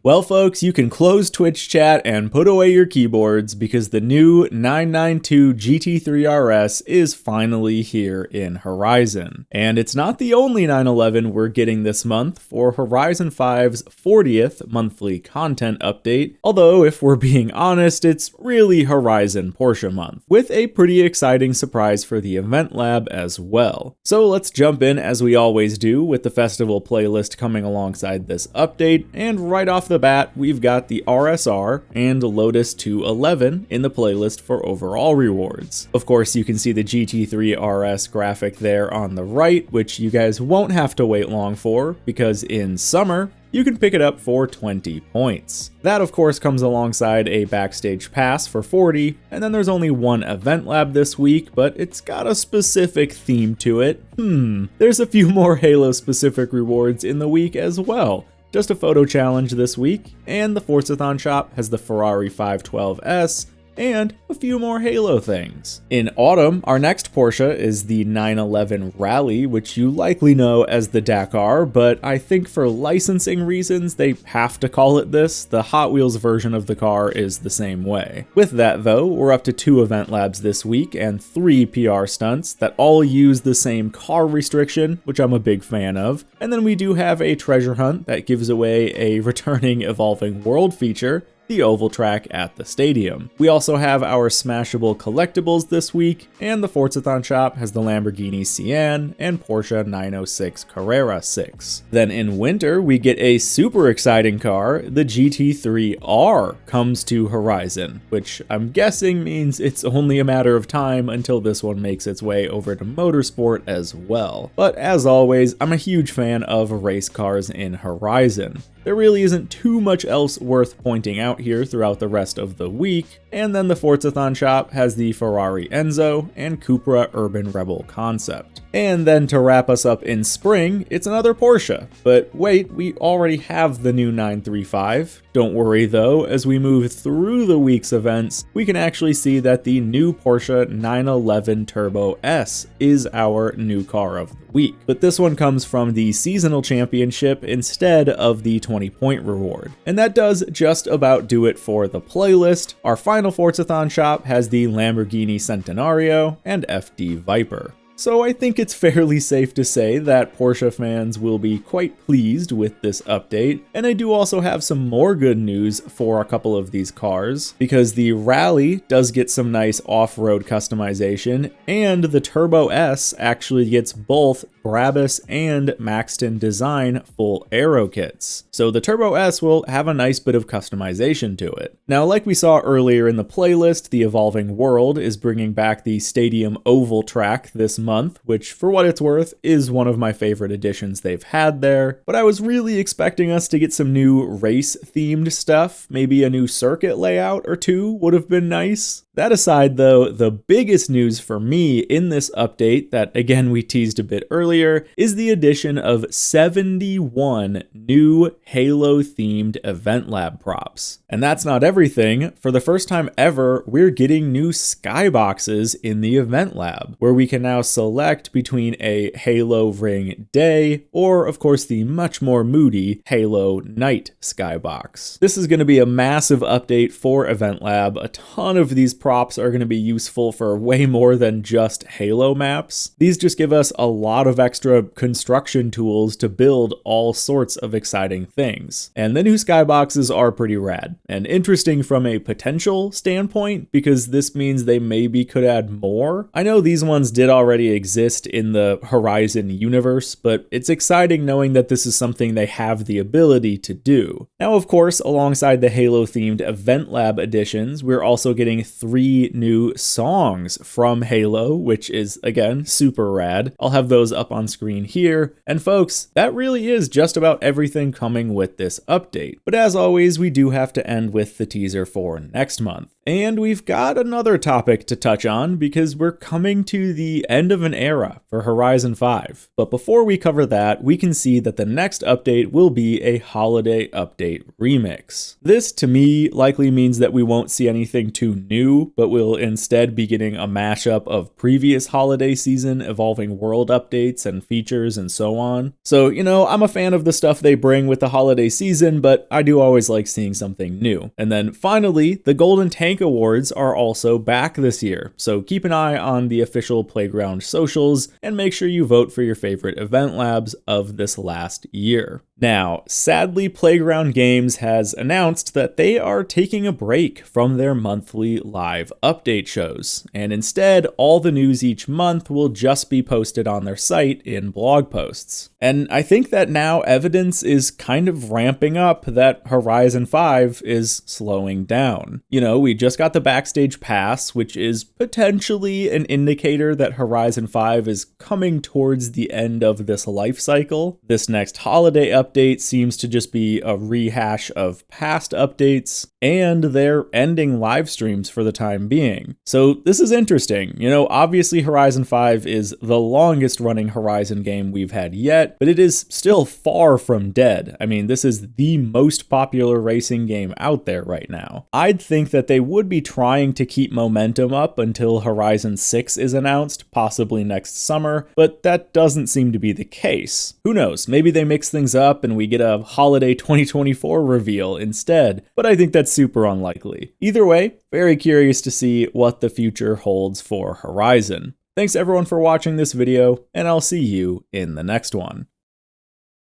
Well folks, you can close Twitch chat and put away your keyboards because the new 992 GT3 RS is finally here in Horizon. And it's not the only 911 we're getting this month for Horizon 5's 40th monthly content update, although if we're being honest, it's really Horizon Porsche month, with a pretty exciting surprise for the event lab as well. So let's jump in as we always do with the festival playlist coming alongside this update, and right off the bat, we've got the RSR and Lotus 211 in the playlist for overall rewards. Of course, you can see the GT3 RS graphic there on the right, which you guys won't have to wait long for, because in summer, you can pick it up for 20 points. That of course comes alongside a backstage pass for 40, and then there's only one event lab this week, but it's got a specific theme to it. There's a few more Halo specific rewards in the week as well. Just a photo challenge this week, and the Forzathon shop has the Ferrari 512S, and a few more Halo things. In autumn, our next Porsche is the 911 Rally, which you likely know as the Dakar, but I think for licensing reasons, they have to call it this. The Hot Wheels version of the car is the same way. With that though, we're up to 2 event labs this week and 3 PR stunts that all use the same car restriction, which I'm a big fan of. And then we do have a treasure hunt that gives away a returning Evolving World feature, the oval track at the stadium. We also have our smashable collectibles this week, and the Forzathon shop has the Lamborghini Sian and Porsche 906 Carrera 6. Then in winter, we get a super exciting car. The GT3 R comes to Horizon, which I'm guessing means it's only a matter of time until this one makes its way over to Motorsport as well. But as always, I'm a huge fan of race cars in Horizon. There really isn't too much else worth pointing out here throughout the rest of the week, and then the Forzathon shop has the Ferrari Enzo and Cupra Urban Rebel concept. And then to wrap us up in spring, it's another Porsche. But wait, we already have the new 935. Don't worry though, as we move through the week's events, we can actually see that the new Porsche 911 Turbo S is our new car of the week. But this one comes from the seasonal championship instead of the 20-point reward. And that does just about do it for the playlist. Our final Forzathon shop has the Lamborghini Centenario and FD Viper. So I think it's fairly safe to say that Porsche fans will be quite pleased with this update, and I do also have some more good news for a couple of these cars, because the Rally does get some nice off-road customization, and the Turbo S actually gets both Brabus and Maxton Design full aero kits. So the Turbo S will have a nice bit of customization to it. Now, like we saw earlier in the playlist, the Evolving World is bringing back the Stadium Oval track this month, which for what it's worth is one of my favorite additions they've had there, but I was really expecting us to get some new race themed stuff. Maybe a new circuit layout or two would have been nice. That aside though, the biggest news for me in this update that again we teased a bit earlier is the addition of 71 new Halo themed event lab props. And that's not everything. For the first time ever, we're getting new skyboxes in the event lab, where we can now select between a Halo Ring Day or of course the much more moody Halo Night skybox. This is going to be a massive update for Event Lab. A ton of these props are going to be useful for way more than just Halo maps. These just give us a lot of extra construction tools to build all sorts of exciting things. And the new skyboxes are pretty rad and interesting from a potential standpoint, because this means they maybe could add more. I know these ones did already exist in the Horizon universe, but it's exciting knowing that this is something they have the ability to do. Now, of course, alongside the Halo themed Event Lab editions, we're also getting 3 new songs from Halo, which is again super rad. I'll have those up on screen here. And folks, that really is just about everything coming with this update. But as always, we do have to end with the teaser for next month. And we've got another topic to touch on because we're coming to the end of an era for Horizon 5. But before we cover that, we can see that the next update will be a holiday update remix. This, to me, likely means that we won't see anything too new 2, but we'll instead be getting a mashup of previous holiday season evolving world updates and features and so on. So, you know, I'm a fan of the stuff they bring with the holiday season, but I do always like seeing something new. And then finally, the Golden Tank Awards are also back this year, so keep an eye on the official Playground socials and make sure you vote for your favorite event labs of this last year. Now, sadly, Playground Games has announced that they are taking a break from their monthly live update shows, and instead, all the news each month will just be posted on their site in blog posts. And I think that now evidence is kind of ramping up that Horizon 5 is slowing down. You know, we just got the Backstage Pass, which is potentially an indicator that Horizon 5 is coming towards the end of this life cycle. This next holiday update seems to just be a rehash of past updates, and they're ending live streams for the time being. So this is interesting. You know, obviously Horizon 5 is the longest running Horizon game we've had yet, but it is still far from dead. I mean, this is the most popular racing game out there right now. I'd think that they would be trying to keep momentum up until Horizon 6 is announced, possibly next summer, but that doesn't seem to be the case. Who knows, maybe they mix things up and we get a holiday 2024 reveal instead, but I think that's super unlikely. Either way, very curious to see what the future holds for Horizon. Thanks everyone for watching this video, and I'll see you in the next one.